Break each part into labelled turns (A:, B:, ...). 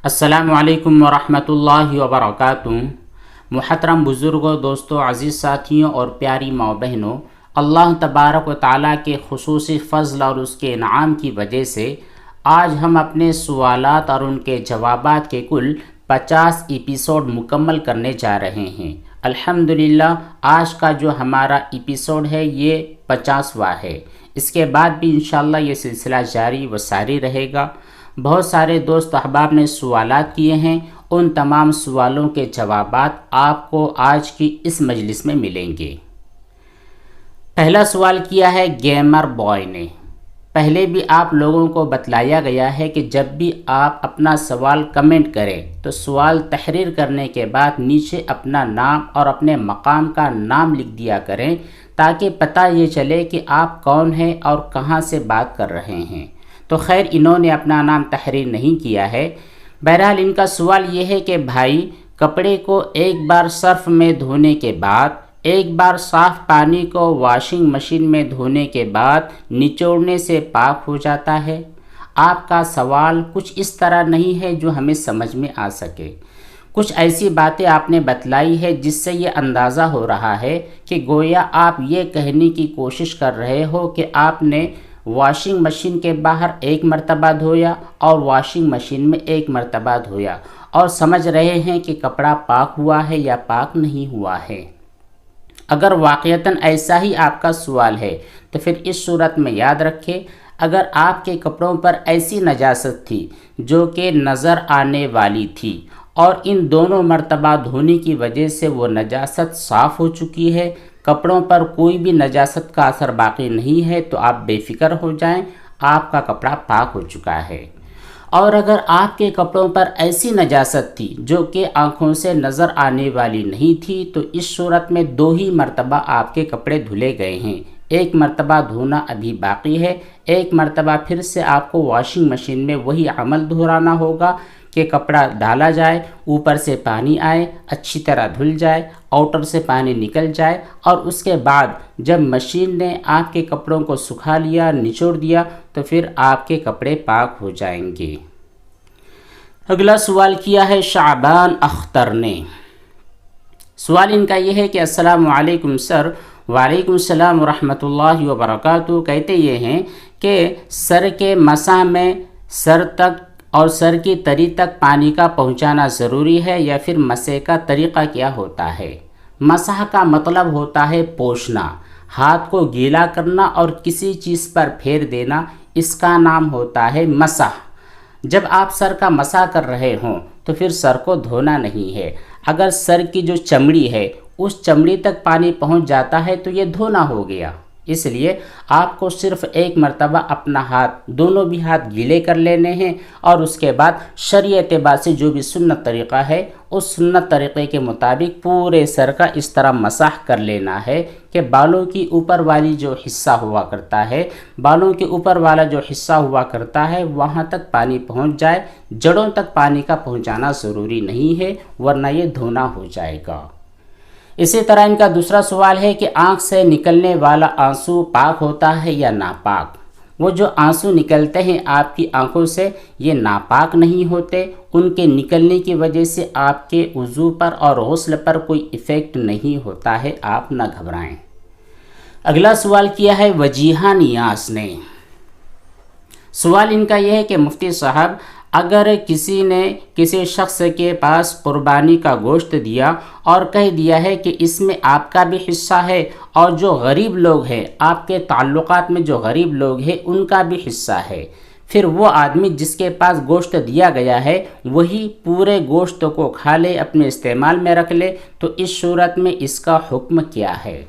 A: السلام علیکم ورحمۃ اللہ وبرکاتہ۔ محترم بزرگوں، دوستوں، عزیز ساتھیوں اور پیاری ماں بہنوں، اللہ تبارک و تعالیٰ کے خصوصی فضل اور اس کے انعام کی وجہ سے آج ہم اپنے سوالات اور ان کے جوابات کے کل 50 ایپیسوڈ مکمل کرنے جا رہے ہیں۔ الحمدللہ آج کا جو ہمارا ایپیسوڈ ہے یہ 50واں ہے۔ اس کے بعد بھی انشاءاللہ یہ سلسلہ جاری و ساری رہے گا۔ بہت سارے دوست احباب نے سوالات کیے ہیں، ان تمام سوالوں کے جوابات آپ کو آج کی اس مجلس میں ملیں گے۔ پہلا سوال کیا ہے گیمر بوائے نے۔ پہلے بھی آپ لوگوں کو بتلایا گیا ہے کہ جب بھی آپ اپنا سوال کمنٹ کریں تو سوال تحریر کرنے کے بعد نیچے اپنا نام اور اپنے مقام کا نام لکھ دیا کریں تاکہ پتہ یہ چلے کہ آپ کون ہیں اور کہاں سے بات کر رہے ہیں۔ تو خیر انہوں نے اپنا نام تحریر نہیں کیا ہے۔ بہرحال ان کا سوال یہ ہے کہ بھائی کپڑے کو ایک بار صرف میں دھونے کے بعد، ایک بار صاف پانی کو واشنگ مشین میں دھونے کے بعد نچوڑنے سے پاک ہو جاتا ہے؟ آپ کا سوال کچھ اس طرح نہیں ہے جو ہمیں سمجھ میں آ سکے۔ کچھ ایسی باتیں آپ نے بتلائی ہے جس سے یہ اندازہ ہو رہا ہے کہ گویا آپ یہ کہنے کی کوشش کر رہے ہو کہ آپ نے واشنگ مشین کے باہر ایک مرتبہ دھویا اور واشنگ مشین میں ایک مرتبہ دھویا اور سمجھ رہے ہیں کہ کپڑا پاک ہوا ہے یا پاک نہیں ہوا ہے۔ اگر واقعتاً ایسا ہی آپ کا سوال ہے تو پھر اس صورت میں یاد رکھیں، اگر آپ کے کپڑوں پر ایسی نجاست تھی جو کہ نظر آنے والی تھی اور ان دونوں مرتبہ دھونے کی وجہ سے وہ نجاست صاف ہو چکی ہے، کپڑوں پر کوئی بھی نجاست کا اثر باقی نہیں ہے، تو آپ بے فکر ہو جائیں، آپ کا کپڑا پاک ہو چکا ہے۔ اور اگر آپ کے کپڑوں پر ایسی نجاست تھی جو کہ آنکھوں سے نظر آنے والی نہیں تھی تو اس صورت میں 2 ہی مرتبہ آپ کے کپڑے دھلے گئے ہیں، ایک مرتبہ دھونا ابھی باقی ہے، ایک مرتبہ پھر سے آپ کو واشنگ مشین میں وہی عمل دہرانا ہوگا کہ کپڑا ڈالا جائے، اوپر سے پانی آئے، اچھی طرح دھل جائے، آؤٹر سے پانی نکل جائے، اور اس کے بعد جب مشین نے آپ کے کپڑوں کو سکھا لیا، نچوڑ دیا، تو پھر آپ کے کپڑے پاک ہو جائیں گے۔ اگلا سوال کیا ہے شعبان اختر نے۔ سوال ان کا یہ ہے کہ السلام علیکم سر۔ وعلیکم السلام ورحمۃ اللہ وبرکاتہ۔ کہتے یہ ہیں کہ سر کے مسح میں سر تک اور سر کی تری تک پانی کا پہنچانا ضروری ہے یا پھر مسح کا طریقہ کیا ہوتا ہے؟ مسح کا مطلب ہوتا ہے پوچھنا، ہاتھ کو گیلا کرنا اور کسی چیز پر پھیر دینا، اس کا نام ہوتا ہے مسح۔ جب آپ سر کا مسح کر رہے ہوں تو پھر سر کو دھونا نہیں ہے۔ اگر سر کی جو چمڑی ہے اس چمڑی تک پانی پہنچ جاتا ہے تو یہ دھونا ہو گیا۔ اس لیے آپ کو صرف ایک مرتبہ اپنا ہاتھ، دونوں بھی ہاتھ گیلے کر لینے ہیں اور اس کے بعد شرعی اعتبار سے جو بھی سنت طریقہ ہے اس سنت طریقے کے مطابق پورے سر کا اس طرح مسح کر لینا ہے کہ بالوں کی اوپر والی جو حصہ ہوا کرتا ہے، بالوں کے اوپر والا جو حصہ ہوا کرتا ہے وہاں تک پانی پہنچ جائے، جڑوں تک پانی کا پہنچانا ضروری نہیں ہے ورنہ یہ دھونا ہو جائے گا۔ اسی طرح ان کا دوسرا سوال ہے کہ آنکھ سے نکلنے والا آنسو پاک ہوتا ہے یا ناپاک؟ وہ جو آنسو نکلتے ہیں آپ کی آنکھوں سے یہ ناپاک نہیں ہوتے، ان کے نکلنے کی وجہ سے آپ کے وضو پر اور غسل پر کوئی ایفیکٹ نہیں ہوتا ہے، آپ نہ گھبرائیں۔ اگلا سوال کیا ہے وجیہہ نیاز نے۔ سوال ان کا یہ ہے کہ مفتی صاحب اگر کسی نے کسی شخص کے پاس قربانی کا گوشت دیا اور کہہ دیا ہے کہ اس میں آپ کا بھی حصہ ہے اور جو غریب لوگ ہیں، آپ کے تعلقات میں جو غریب لوگ ہیں ان کا بھی حصہ ہے، پھر وہ آدمی جس کے پاس گوشت دیا گیا ہے وہی پورے گوشت کو کھا لے، اپنے استعمال میں رکھ لے، تو اس صورت میں اس کا حکم کیا ہے؟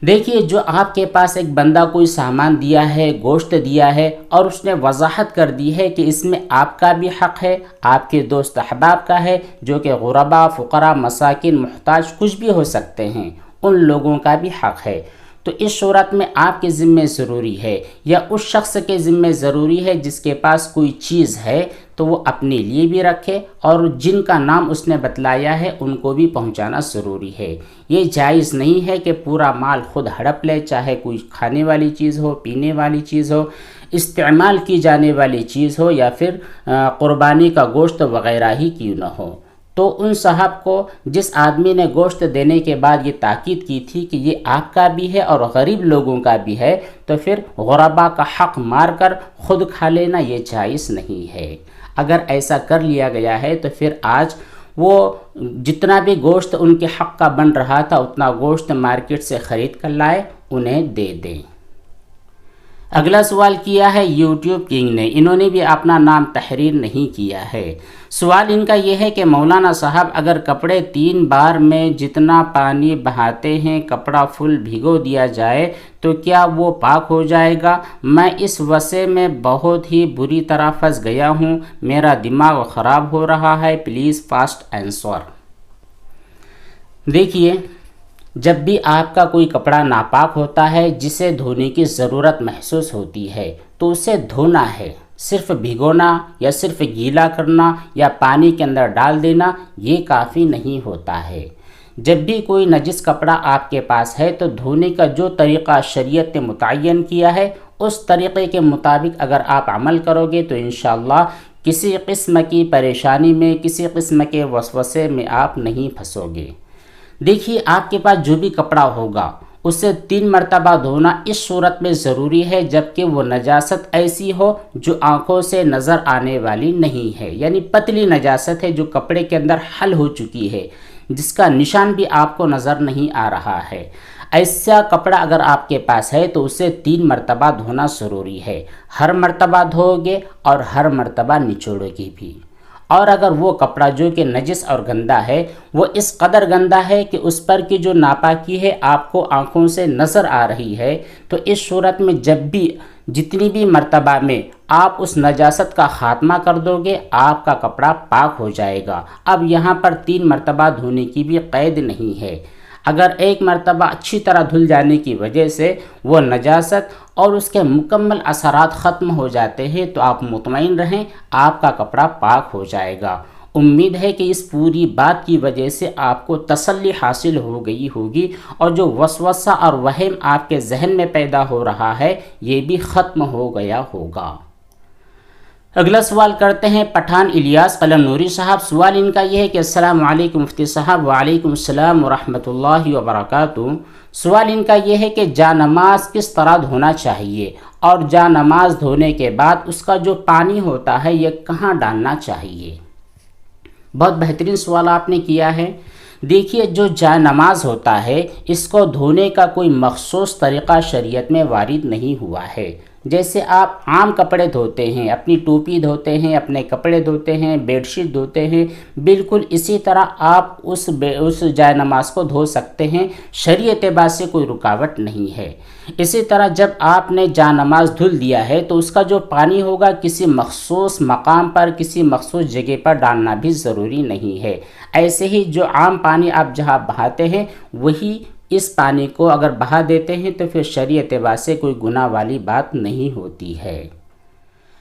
A: دیکھیے، جو آپ کے پاس ایک بندہ کوئی سامان دیا ہے، گوشت دیا ہے اور اس نے وضاحت کر دی ہے کہ اس میں آپ کا بھی حق ہے، آپ کے دوست احباب کا ہے جو کہ غربا، فقراء، مساکین، محتاج کچھ بھی ہو سکتے ہیں، ان لوگوں کا بھی حق ہے، تو اس صورت میں آپ کے ذمہ ضروری ہے یا اس شخص کے ذمہ ضروری ہے جس کے پاس کوئی چیز ہے تو وہ اپنے لیے بھی رکھے اور جن کا نام اس نے بتلایا ہے ان کو بھی پہنچانا ضروری ہے۔ یہ جائز نہیں ہے کہ پورا مال خود ہڑپ لے، چاہے کوئی کھانے والی چیز ہو، پینے والی چیز ہو۔ استعمال کی جانے والی چیز ہو یا پھر قربانی کا گوشت وغیرہ ہی کیوں نہ ہو۔ تو ان صاحب کو جس آدمی نے گوشت دینے کے بعد یہ تاکید کی تھی کہ یہ آپ کا بھی ہے اور غریب لوگوں کا بھی ہے، تو پھر غربا کا حق مار کر خود کھا لینا یہ جائز نہیں ہے۔ اگر ایسا کر لیا گیا ہے تو پھر آج وہ جتنا بھی گوشت ان کے حق کا بن رہا تھا اتنا گوشت مارکیٹ سے خرید کر لائے، انہیں دے دیں۔ اگلا سوال کیا ہے یوٹیوب کنگ نے، انہوں نے بھی اپنا نام تحریر نہیں کیا ہے۔ سوال ان کا یہ ہے کہ مولانا صاحب اگر کپڑے 3 بار میں جتنا پانی بہاتے ہیں کپڑا فل بھگو دیا جائے تو کیا وہ پاک ہو جائے گا؟ میں اس وسع میں بہت ہی بری طرح پھنس گیا ہوں، میرا دماغ خراب ہو رہا ہے، پلیز فاسٹ آنسر۔ دیکھیے، جب بھی آپ کا کوئی کپڑا ناپاک ہوتا ہے جسے دھونے کی ضرورت محسوس ہوتی ہے تو اسے دھونا ہے۔ صرف بھگونا یا صرف گیلا کرنا یا پانی کے اندر ڈال دینا یہ کافی نہیں ہوتا ہے۔ جب بھی کوئی نجس کپڑا آپ کے پاس ہے تو دھونے کا جو طریقہ شریعت نے متعین کیا ہے اس طریقے کے مطابق اگر آپ عمل کرو گے تو انشاءاللہ کسی قسم کی پریشانی میں، کسی قسم کے وسوسے میں آپ نہیں پھنسو گے۔ دیکھیے، آپ کے پاس جو بھی کپڑا ہوگا اسے 3 مرتبہ دھونا اس صورت میں ضروری ہے جبکہ وہ نجاست ایسی ہو جو آنکھوں سے نظر آنے والی نہیں ہے، یعنی پتلی نجاست ہے جو کپڑے کے اندر حل ہو چکی ہے، جس کا نشان بھی آپ کو نظر نہیں آ رہا ہے۔ ایسا کپڑا اگر آپ کے پاس ہے تو اسے 3 مرتبہ دھونا ضروری ہے۔ ہر مرتبہ دھو گے اور ہر مرتبہ نچوڑو گے بھی۔ اور اگر وہ کپڑا جو کہ نجس اور گندا ہے وہ اس قدر گندا ہے کہ اس پر کی جو ناپاکی ہے آپ کو آنکھوں سے نظر آ رہی ہے تو اس صورت میں جتنی بھی مرتبہ میں آپ اس نجاست کا خاتمہ کر دو گے آپ کا کپڑا پاک ہو جائے گا۔ اب یہاں پر 3 مرتبہ دھونے کی بھی قید نہیں ہے۔ اگر ایک مرتبہ اچھی طرح دھل جانے کی وجہ سے وہ نجاست اور اس کے مکمل اثرات ختم ہو جاتے ہیں تو آپ مطمئن رہیں آپ کا کپڑا پاک ہو جائے گا۔ امید ہے کہ اس پوری بات کی وجہ سے آپ کو تسلی حاصل ہو گئی ہوگی اور جو وسوسہ اور وہم آپ کے ذہن میں پیدا ہو رہا ہے یہ بھی ختم ہو گیا ہوگا۔ اگلا سوال کرتے ہیں پٹھان الیاس قلم نوری صاحب۔ سوال ان کا یہ ہے کہ السلام علیکم مفتی صاحب۔ وعلیکم السلام ورحمۃ اللہ وبرکاتہ۔ سوال ان کا یہ ہے کہ جا نماز کس طرح دھونا چاہیے اور جا نماز دھونے کے بعد اس کا جو پانی ہوتا ہے یہ کہاں ڈالنا چاہیے؟ بہت بہترین سوال آپ نے کیا ہے۔ دیکھیے، جو جا نماز ہوتا ہے اس کو دھونے کا کوئی مخصوص طریقہ شریعت میں وارد نہیں ہوا ہے۔ جیسے آپ عام کپڑے دھوتے ہیں، اپنی ٹوپی دھوتے ہیں، اپنے کپڑے دھوتے ہیں، بیڈ شیٹ دھوتے ہیں، بالکل اسی طرح آپ اس جائے نماز کو دھو سکتے ہیں، شرعی اعتبار سے کوئی رکاوٹ نہیں ہے۔ اسی طرح جب آپ نے جا نماز دھل دیا ہے تو اس کا جو پانی ہوگا کسی مخصوص مقام پر، کسی مخصوص جگہ پر ڈالنا بھی ضروری نہیں ہے۔ ایسے ہی جو عام پانی آپ جہاں بہاتے ہیں وہی اس پانی کو اگر بہا دیتے ہیں تو پھر شرعی اعتبار سے کوئی گناہ والی بات نہیں ہوتی ہے۔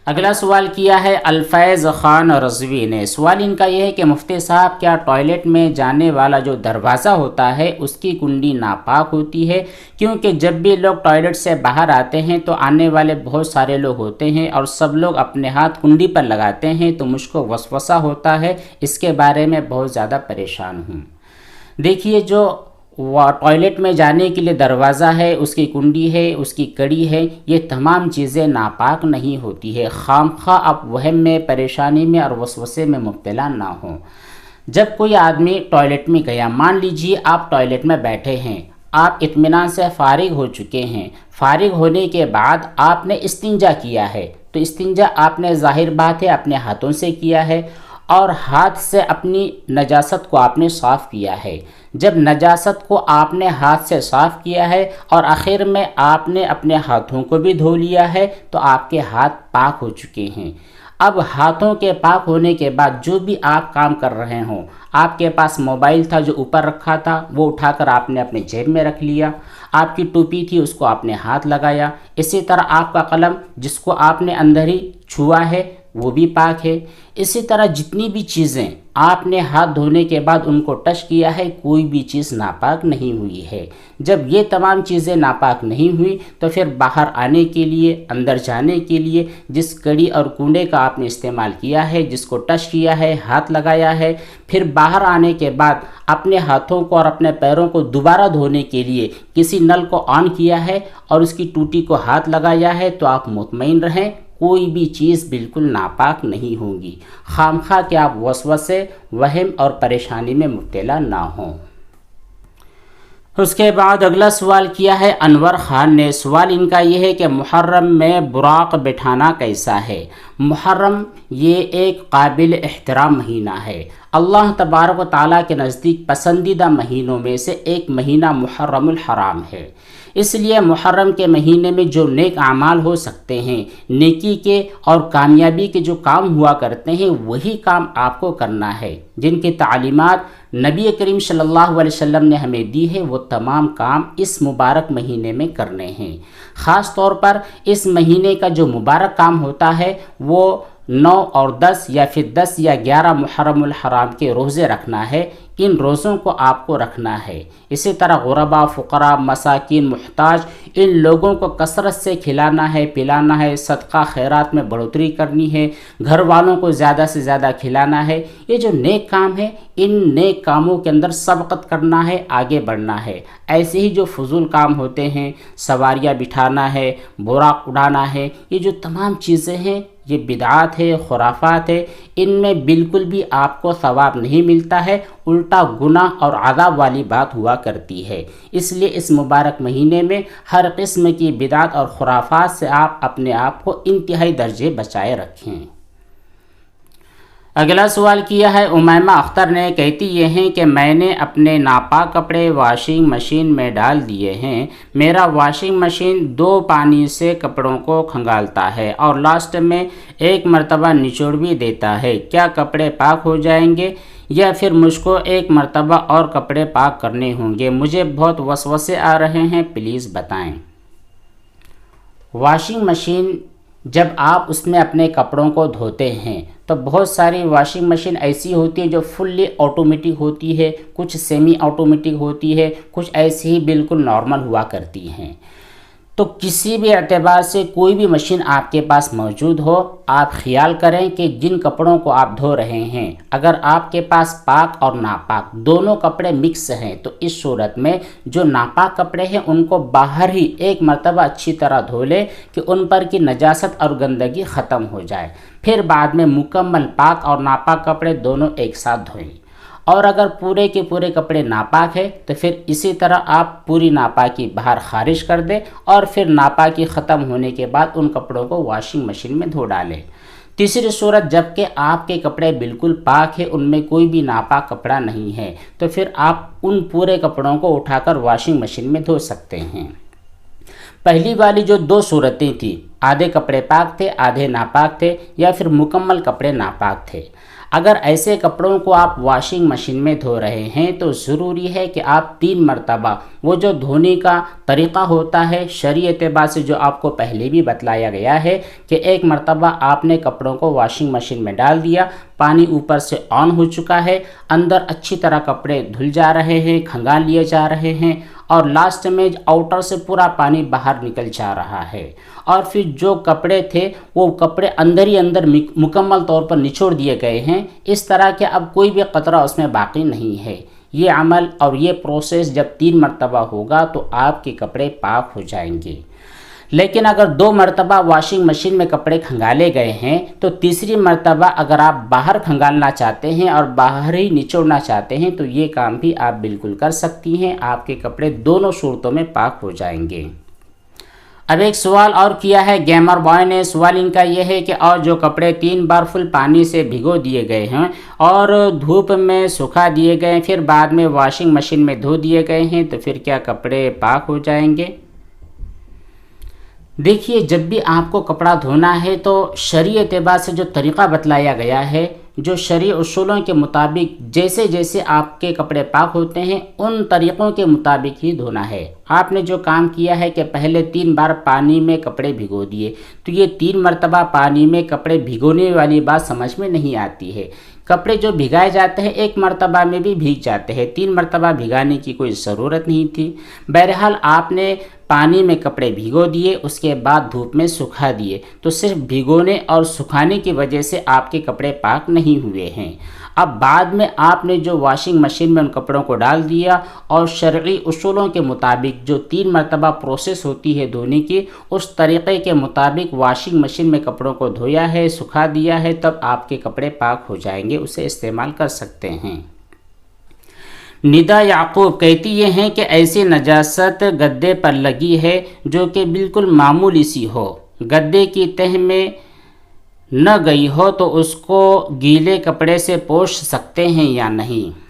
A: اگلا سوال کیا ہے الفیض خان رضوی نے۔ سوال ان کا یہ ہے کہ مفتی صاحب کیا ٹوائلٹ میں جانے والا جو دروازہ ہوتا ہے اس کی کنڈی ناپاک ہوتی ہے؟ کیونکہ جب بھی لوگ ٹوائلٹ سے باہر آتے ہیں تو آنے والے بہت سارے لوگ ہوتے ہیں اور سب لوگ اپنے ہاتھ کنڈی پر لگاتے ہیں تو مجھ کو وسوسہ ہوتا ہے، اس کے بارے میں بہت زیادہ پریشان ہوں۔ دیکھیے، جو ٹوائلٹ میں جانے کے لیے دروازہ ہے، اس کی کنڈی ہے، اس کی کڑی ہے، یہ تمام چیزیں ناپاک نہیں ہوتی ہے۔ خامخواہ آپ وہم میں، پریشانی میں اور وسوسے میں مبتلا نہ ہوں۔ جب کوئی آدمی ٹوائلٹ میں گیا، مان لیجیے آپ ٹوائلٹ میں بیٹھے ہیں، آپ اطمینان سے فارغ ہو چکے ہیں، فارغ ہونے کے بعد آپ نے استنجا کیا ہے تو استنجا آپ نے ظاہر بات ہے اپنے ہاتھوں سے کیا ہے اور ہاتھ سے اپنی نجاست کو آپ نے صاف کیا ہے۔ جب نجاست کو آپ نے ہاتھ سے صاف کیا ہے اور آخر میں آپ نے اپنے ہاتھوں کو بھی دھو لیا ہے تو آپ کے ہاتھ پاک ہو چکے ہیں۔ اب ہاتھوں کے پاک ہونے کے بعد جو بھی آپ کام کر رہے ہوں، آپ کے پاس موبائل تھا جو اوپر رکھا تھا وہ اٹھا کر آپ نے اپنے جیب میں رکھ لیا، آپ کی ٹوپی تھی اس کو آپ نے ہاتھ لگایا، اسی طرح آپ کا قلم جس کو آپ نے اندر ہی چھوا ہے وہ بھی پاک ہے۔ اسی طرح جتنی بھی چیزیں آپ نے ہاتھ دھونے کے بعد ان کو ٹچ کیا ہے، کوئی بھی چیز ناپاک نہیں ہوئی ہے۔ جب یہ تمام چیزیں ناپاک نہیں ہوئی تو پھر باہر آنے کے لیے، اندر جانے کے لیے جس کڑی اور کنڈے کا آپ نے استعمال کیا ہے، جس کو ٹچ کیا ہے، ہاتھ لگایا ہے، پھر باہر آنے کے بعد اپنے ہاتھوں کو اور اپنے پیروں کو دوبارہ دھونے کے لیے کسی نل کو آن کیا ہے اور اس کی ٹوٹی کو ہاتھ لگایا ہے، تو آپ مطمئن رہیں کوئی بھی چیز بالکل ناپاک نہیں ہوگی، خامخواہ کہ آپ وسوسے، وہم اور پریشانی میں مبتلا نہ ہوں۔ اس کے بعد اگلا سوال کیا ہے انور خان نے۔ سوال ان کا یہ ہے کہ محرم میں براق بٹھانا کیسا ہے؟ محرم یہ ایک قابل احترام مہینہ ہے۔ اللہ تبارک و تعالیٰ کے نزدیک پسندیدہ مہینوں میں سے ایک مہینہ محرم الحرام ہے۔ اس لیے محرم کے مہینے میں جو نیک اعمال ہو سکتے ہیں، نیکی کے اور کامیابی کے جو کام ہوا کرتے ہیں، وہی کام آپ کو کرنا ہے۔ جن کی تعلیمات نبی کریم صلی اللہ علیہ وسلم نے ہمیں دی ہے، وہ تمام کام اس مبارک مہینے میں کرنے ہیں۔ خاص طور پر اس مہینے کا جو مبارک کام ہوتا ہے وہ 9 اور 10 یا پھر 10 یا 11 محرم الحرام کے روزے رکھنا ہے۔ ان روزوں کو آپ کو رکھنا ہے۔ اسی طرح غربا، فقراء، مساکین، محتاج، ان لوگوں کو کثرت سے کھلانا ہے، پلانا ہے، صدقہ خیرات میں بڑھوتری کرنی ہے، گھر والوں کو زیادہ سے زیادہ کھلانا ہے۔ یہ جو نیک کام ہے، ان نیک کاموں کے اندر سبقت کرنا ہے، آگے بڑھنا ہے۔ ایسے ہی جو فضول کام ہوتے ہیں، سواریاں بٹھانا ہے، براق اڑانا ہے، یہ جو تمام چیزیں ہیں، یہ بدعات ہے، خرافات ہے۔ ان میں بالکل بھی آپ کو ثواب نہیں ملتا ہے، الٹا گناہ اور عذاب والی بات ہوا کرتی ہے۔ اس لیے اس مبارک مہینے میں ہر قسم کی بدعات اور خرافات سے آپ اپنے آپ کو انتہائی درجے بچائے رکھیں۔ اگلا سوال کیا ہے امیمہ اختر نے۔ کہتی یہ ہیں کہ میں نے اپنے ناپاک کپڑے واشنگ مشین میں ڈال دیے ہیں۔ میرا واشنگ مشین 2 پانی سے کپڑوں کو کھنگالتا ہے اور لاسٹ میں 1 مرتبہ نچوڑ بھی دیتا ہے۔ کیا کپڑے پاک ہو جائیں گے یا پھر مجھ کو 1 مرتبہ اور کپڑے پاک کرنے ہوں گے؟ مجھے بہت وسوسے آ رہے ہیں، پلیز بتائیں۔ واشنگ مشین جب آپ اس میں اپنے کپڑوں کو دھوتے ہیں تو بہت ساری واشنگ مشین ایسی ہوتی ہے جو فلی آٹومیٹک ہوتی ہے، کچھ سیمی آٹومیٹک ہوتی ہے، کچھ ایسی ہی بالکل نارمل ہوا کرتی ہیں۔ تو کسی بھی اعتبار سے کوئی بھی مشین آپ کے پاس موجود ہو، آپ خیال کریں کہ جن کپڑوں کو آپ دھو رہے ہیں، اگر آپ کے پاس پاک اور ناپاک دونوں کپڑے مکس ہیں، تو اس صورت میں جو ناپاک کپڑے ہیں ان کو باہر ہی 1 مرتبہ اچھی طرح دھو لیں کہ ان پر کی نجاست اور گندگی ختم ہو جائے۔ پھر بعد میں مکمل پاک اور ناپاک کپڑے دونوں ایک ساتھ دھوئیں۔ اور اگر پورے کے پورے کپڑے ناپاک ہے تو پھر اسی طرح آپ پوری ناپاکی باہر خارج کر دیں اور پھر ناپاکی ختم ہونے کے بعد ان کپڑوں کو واشنگ مشین میں دھو ڈالیں۔ تیسری صورت، جب کہ آپ کے کپڑے بالکل پاک ہیں، ان میں کوئی بھی ناپاک کپڑا نہیں ہے، تو پھر آپ ان پورے کپڑوں کو اٹھا کر واشنگ مشین میں دھو سکتے ہیں۔ پہلی والی جو 2 صورتیں تھیں، آدھے کپڑے پاک تھے، آدھے ناپاک تھے، یا پھر مکمل کپڑے ناپاک تھے، اگر ایسے کپڑوں کو آپ واشنگ مشین میں دھو رہے ہیں تو ضروری ہے کہ آپ 3 مرتبہ وہ جو دھونے کا طریقہ ہوتا ہے شرعی اعتبار سے جو آپ کو پہلے بھی بتلایا گیا ہے کہ 1 مرتبہ آپ نے کپڑوں کو واشنگ مشین میں ڈال دیا، پانی اوپر سے آن ہو چکا ہے، اندر اچھی طرح کپڑے دھل جا رہے ہیں، کھنگال لیے جا رہے ہیں، اور لاسٹ میں آؤٹر سے پورا پانی باہر نکل جا رہا ہے، اور پھر جو کپڑے تھے وہ کپڑے اندر ہی اندر مکمل طور پر نچوڑ دیے گئے ہیں، اس طرح کہ اب کوئی بھی قطرہ اس میں باقی نہیں ہے۔ یہ عمل اور یہ پروسیس جب 3 مرتبہ ہوگا تو آپ کے کپڑے پاک ہو جائیں گے۔ لیکن اگر 2 مرتبہ واشنگ مشین میں کپڑے کھنگالے گئے ہیں تو تیسری مرتبہ اگر آپ باہر کھنگالنا چاہتے ہیں اور باہر ہی نچوڑنا چاہتے ہیں تو یہ کام بھی آپ بالکل کر سکتی ہیں، آپ کے کپڑے دونوں صورتوں میں پاک ہو جائیں گے۔ اب ایک سوال اور کیا ہے گیمر بوائے نے۔ سوال ان کا یہ ہے کہ اور جو کپڑے 3 بار فل پانی سے بھگو دیے گئے ہیں اور دھوپ میں سکھا دیے گئے، پھر بعد میں واشنگ مشین میں دھو دیے گئے ہیں، تو پھر کیا کپڑے پاک ہو جائیں گے؟ دیکھیے، جب بھی آپ کو کپڑا دھونا ہے تو شرعی اعتبار سے جو طریقہ بتلایا گیا ہے جو شرعی اصولوں کے مطابق جیسے جیسے آپ کے کپڑے پاک ہوتے ہیں ان طریقوں کے مطابق ہی دھونا ہے۔ آپ نے جو کام کیا ہے کہ پہلے 3 بار پانی میں کپڑے بھگو دیے، تو یہ 3 مرتبہ پانی میں کپڑے بھگونے والی بات سمجھ میں نہیں آتی ہے۔ کپڑے جو بھگائے جاتے ہیں 1 مرتبہ میں بھی بھیگ جاتے ہیں، 3 مرتبہ بھگانے کی کوئی ضرورت نہیں تھی۔ بہرحال آپ نے پانی میں کپڑے بھگو دیے، اس کے بعد دھوپ میں سکھا دیے، تو صرف بھگونے اور سکھانے کی وجہ سے آپ کے کپڑے پاک نہیں ہوئے ہیں۔ اب بعد میں آپ نے جو واشنگ مشین میں ان کپڑوں کو ڈال دیا اور شرعی اصولوں کے مطابق جو 3 مرتبہ پروسیس ہوتی ہے دھونے کی، اس طریقے کے مطابق واشنگ مشین میں کپڑوں کو دھویا ہے، سکھا دیا ہے، تب آپ کے کپڑے پاک ہو جائیں گے، اسے استعمال کر سکتے ہیں۔ ندا یعقوب کہتی یہ ہیں کہ ایسی نجاست گدے پر لگی ہے جو کہ بالکل معمولی سی ہو، گدے کی تہ میں نہ گئی ہو، تو اس کو گیلے کپڑے سے پوچھ سکتے ہیں یا نہیں؟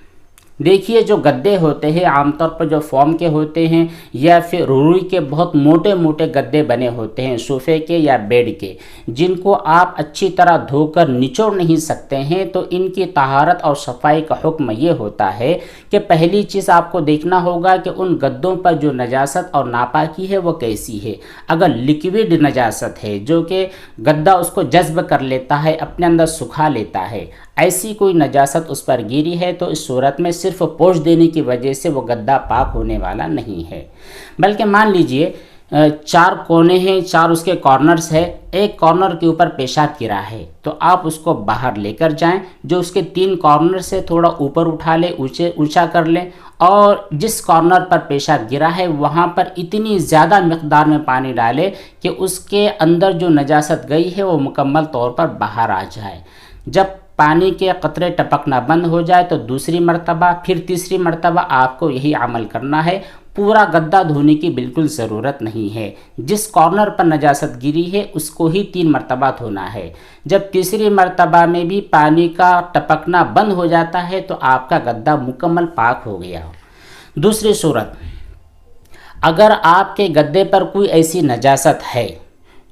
A: دیکھیے جو گدے ہوتے ہیں عام طور پر جو فوم کے ہوتے ہیں یا پھر روئی کے بہت موٹے موٹے گدے بنے ہوتے ہیں صوفے کے یا بیڈ کے، جن کو آپ اچھی طرح دھو کر نچوڑ نہیں سکتے ہیں، تو ان کی طہارت اور صفائی کا حکم یہ ہوتا ہے کہ پہلی چیز آپ کو دیکھنا ہوگا کہ ان گدوں پر جو نجاست اور ناپاکی ہے وہ کیسی ہے۔ اگر لکوڈ نجاست ہے جو کہ گدا اس کو جذب کر لیتا ہے، اپنے اندر سکھا لیتا ہے، ایسی کوئی نجاست اس پر گری ہے تو اس صورت میں صرف پوچھ دینے کی وجہ سے وہ گدا پاک ہونے والا نہیں ہے۔ بلکہ مان لیجئے 4 کونے ہیں، 4 اس کے کارنرز ہے، ایک کارنر کے اوپر پیشاب گرا ہے، تو آپ اس کو باہر لے کر جائیں، جو اس کے 3 کارنر سے تھوڑا اوپر اٹھا لیں، اونچا کر لیں، اور جس کارنر پر پیشاب گرا ہے وہاں پر اتنی زیادہ مقدار میں پانی ڈالیں کہ اس کے اندر جو نجاست گئی ہے وہ مکمل طور پر باہر آ جائے۔ جب پانی کے قطرے ٹپکنا بند ہو جائے تو دوسری مرتبہ، پھر تیسری مرتبہ آپ کو یہی عمل کرنا ہے۔ پورا گدا دھونے کی بالکل ضرورت نہیں ہے، جس کارنر پر نجاست گری ہے اس کو ہی 3 مرتبہ دھونا ہے۔ جب تیسری مرتبہ میں بھی پانی کا ٹپکنا بند ہو جاتا ہے تو آپ کا گدا مکمل پاک ہو گیا۔ دوسری صورت، اگر آپ کے گدے پر کوئی ایسی نجاست ہے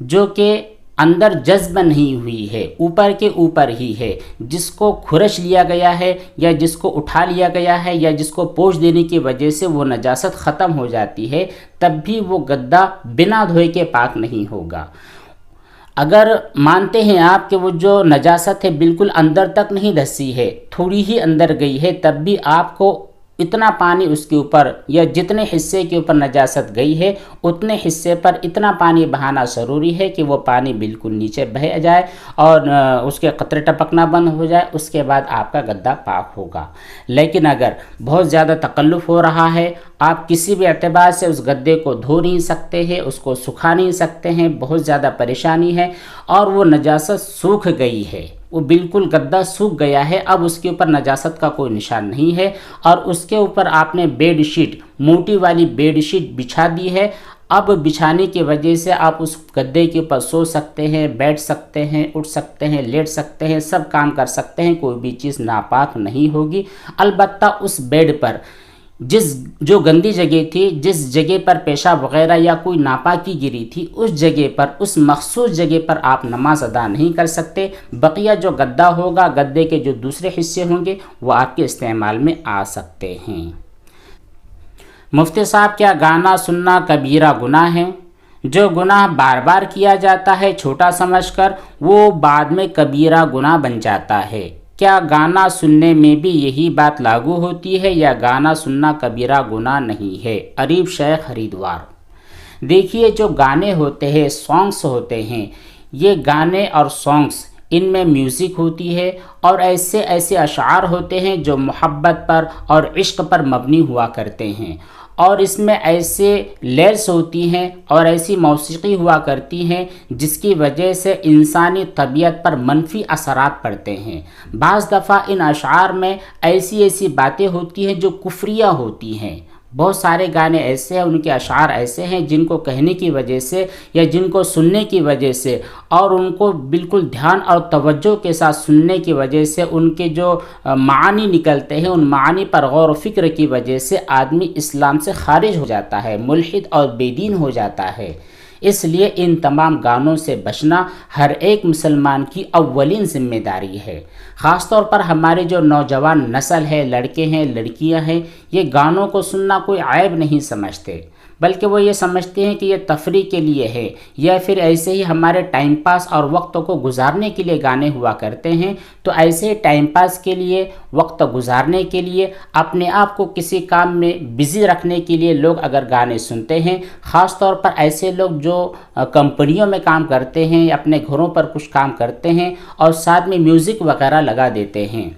A: جو کہ اندر جذب نہیں ہوئی ہے، اوپر کے اوپر ہی ہے، جس کو کھرچ لیا گیا ہے یا جس کو اٹھا لیا گیا ہے یا جس کو پوچھ دینے کی وجہ سے وہ نجاست ختم ہو جاتی ہے، تب بھی وہ گدا بنا دھوئے کے پاک نہیں ہوگا۔ اگر مانتے ہیں آپ کہ وہ جو نجاست ہے بالکل اندر تک نہیں دھسی ہے، تھوڑی ہی اندر گئی ہے، تب بھی آپ کو اتنا پانی اس کے اوپر یا جتنے حصے کے اوپر نجاست گئی ہے اتنے حصے پر اتنا پانی بہانا ضروری ہے کہ وہ پانی بالکل نیچے بہہ جائے اور اس کے قطرے ٹپکنا بند ہو جائے، اس کے بعد آپ کا گدا پاک ہوگا۔ لیکن اگر بہت زیادہ تکلف ہو رہا ہے، آپ کسی بھی اعتبار سے اس گدے کو دھو نہیں سکتے ہیں، اس کو سکھا نہیں سکتے ہیں، بہت زیادہ پریشانی ہے اور وہ نجاست سوکھ گئی ہے، وہ بالکل گدا سوکھ گیا ہے، اب اس کے اوپر نجاست کا کوئی نشان نہیں ہے، اور اس کے اوپر آپ نے بیڈ شیٹ، موٹی والی بیڈ شیٹ بچھا دی ہے، اب بچھانے کی وجہ سے آپ اس گدے کے اوپر سو سکتے ہیں، بیٹھ سکتے ہیں، اٹھ سکتے ہیں، لیٹ سکتے ہیں، سب کام کر سکتے ہیں، کوئی بھی چیز ناپاک نہیں ہوگی۔ البتہ اس بیڈ پر جو گندی جگہ تھی، جس جگہ پر پیشاب وغیرہ یا کوئی ناپاکی گری تھی، اس جگہ پر، اس مخصوص جگہ پر آپ نماز ادا نہیں کر سکتے۔ بقیہ جو گدا ہوگا، گدے کے جو دوسرے حصے ہوں گے وہ آپ کے استعمال میں آ سکتے ہیں۔ مفتی صاحب، کیا گانا سننا کبیرہ گناہ ہے؟ جو گناہ بار بار کیا جاتا ہے چھوٹا سمجھ کر، وہ بعد میں کبیرہ گناہ بن جاتا ہے۔ کیا گانا سننے میں بھی یہی بات لاگو ہوتی ہے یا گانا سننا کبیرہ گناہ نہیں ہے؟ عریب شیخ ہریدوار۔ دیکھیے جو گانے ہوتے ہیں، سانگس ہوتے ہیں، یہ گانے اور سانگس، ان میں میوزک ہوتی ہے اور ایسے اشعار ہوتے ہیں جو محبت پر اور عشق پر مبنی ہوا کرتے ہیں، اور اس میں ایسے لیرس ہوتی ہیں اور ایسی موسیقی ہوا کرتی ہیں جس کی وجہ سے انسانی طبیعت پر منفی اثرات پڑتے ہیں۔ بعض دفعہ ان اشعار میں ایسی باتیں ہوتی ہیں جو کفریہ ہوتی ہیں۔ بہت سارے گانے ایسے ہیں، ان کے اشعار ایسے ہیں جن کو کہنے کی وجہ سے یا جن کو سننے کی وجہ سے اور ان کو بالکل دھیان اور توجہ کے ساتھ سننے کی وجہ سے ان کے جو معانی نکلتے ہیں، ان معانی پر غور و فکر کی وجہ سے آدمی اسلام سے خارج ہو جاتا ہے، ملحد اور بے دین ہو جاتا ہے۔ اس لیے ان تمام گانوں سے بچنا ہر ایک مسلمان کی اولین ذمہ داری ہے۔ خاص طور پر ہمارے جو نوجوان نسل ہے، لڑکے ہیں، لڑکیاں ہیں، یہ گانوں کو سننا کوئی عیب نہیں سمجھتے، بلکہ وہ یہ سمجھتے ہیں کہ یہ تفریح کے لیے ہے یا پھر ایسے ہی ہمارے ٹائم پاس اور وقت کو گزارنے کے لیے گانے ہوا کرتے ہیں۔ تو ایسے ہی ٹائم پاس کے لیے، وقت گزارنے کے لیے، اپنے آپ کو کسی کام میں بزی رکھنے کے لیے لوگ اگر گانے سنتے ہیں، خاص طور پر ایسے لوگ جو کمپنیوں میں کام کرتے ہیں، اپنے گھروں پر کچھ کام کرتے ہیں اور ساتھ میں میوزک وغیرہ لگا دیتے ہیں،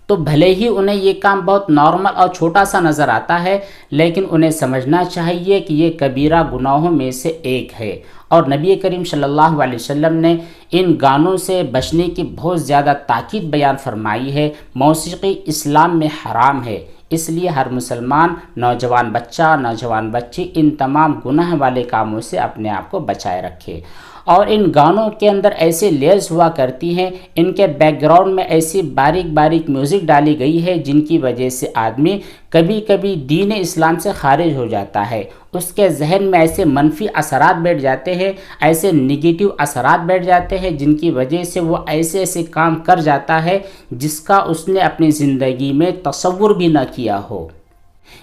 A: تو بھلے ہی انہیں یہ کام بہت نارمل اور چھوٹا سا نظر آتا ہے، لیکن انہیں سمجھنا چاہیے کہ یہ کبیرہ گناہوں میں سے ایک ہے، اور نبی کریم صلی اللہ علیہ وسلم نے ان گانوں سے بچنے کی بہت زیادہ تاکید بیان فرمائی ہے۔ موسیقی اسلام میں حرام ہے، اس لیے ہر مسلمان، نوجوان بچہ، نوجوان بچی ان تمام گناہ والے کاموں سے اپنے آپ کو بچائے رکھے۔ اور ان گانوں کے اندر ایسے لیئرز ہوا کرتی ہیں، ان کے بیک گراؤنڈ میں ایسی باریک باریک میوزک ڈالی گئی ہے جن کی وجہ سے آدمی کبھی کبھی دین اسلام سے خارج ہو جاتا ہے، اس کے ذہن میں ایسے منفی اثرات بیٹھ جاتے ہیں، ایسے نگیٹو اثرات بیٹھ جاتے ہیں جن کی وجہ سے وہ ایسے ایسے کام کر جاتا ہے جس کا اس نے اپنی زندگی میں تصور بھی نہ کیا ہو۔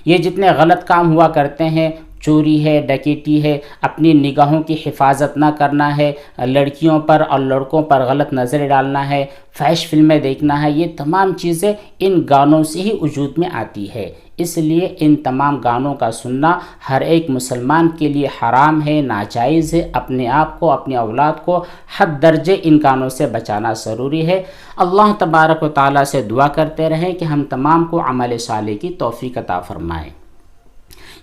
A: یہ جتنے غلط کام ہوا کرتے ہیں، چوری ہے، ڈکیتی ہے، اپنی نگاہوں کی حفاظت نہ کرنا ہے، لڑکیوں پر اور لڑکوں پر غلط نظر ڈالنا ہے، فحش فلمیں دیکھنا ہے، یہ تمام چیزیں ان گانوں سے ہی وجود میں آتی ہے۔ اس لیے ان تمام گانوں کا سننا ہر ایک مسلمان کے لیے حرام ہے، ناجائز ہے۔ اپنے آپ کو، اپنی اولاد کو حد درجے ان گانوں سے بچانا ضروری ہے۔ اللہ تبارک و تعالیٰ سے دعا کرتے رہیں کہ ہم تمام کو عمل صالح کی توفیق عطا فرمائے۔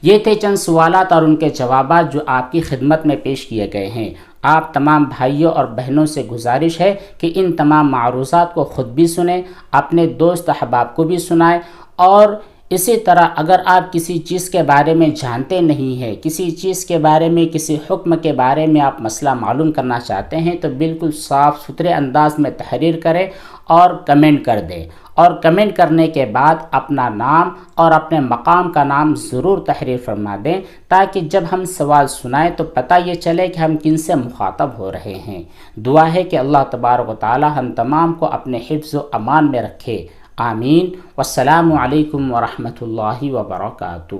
A: یہ تھے چند سوالات اور ان کے جوابات جو آپ کی خدمت میں پیش کیے گئے ہیں۔ آپ تمام بھائیوں اور بہنوں سے گزارش ہے کہ ان تمام معروضات کو خود بھی سنیں، اپنے دوست احباب کو بھی سنائیں، اور اسی طرح اگر آپ کسی چیز کے بارے میں جانتے نہیں ہیں، کسی چیز کے بارے میں، کسی حکم کے بارے میں آپ مسئلہ معلوم کرنا چاہتے ہیں، تو بالکل صاف ستھرے انداز میں تحریر کریں اور کمنٹ کر دیں، اور کمنٹ کرنے کے بعد اپنا نام اور اپنے مقام کا نام ضرور تحریر فرما دیں، تاکہ جب ہم سوال سنائیں تو پتہ یہ چلے کہ ہم کن سے مخاطب ہو رہے ہیں۔ دعا ہے کہ اللہ تبارک و تعالی ہم تمام کو اپنے حفظ و امان میں رکھے۔ آمین۔ والسلام علیکم ورحمۃ اللہ وبرکاتہ۔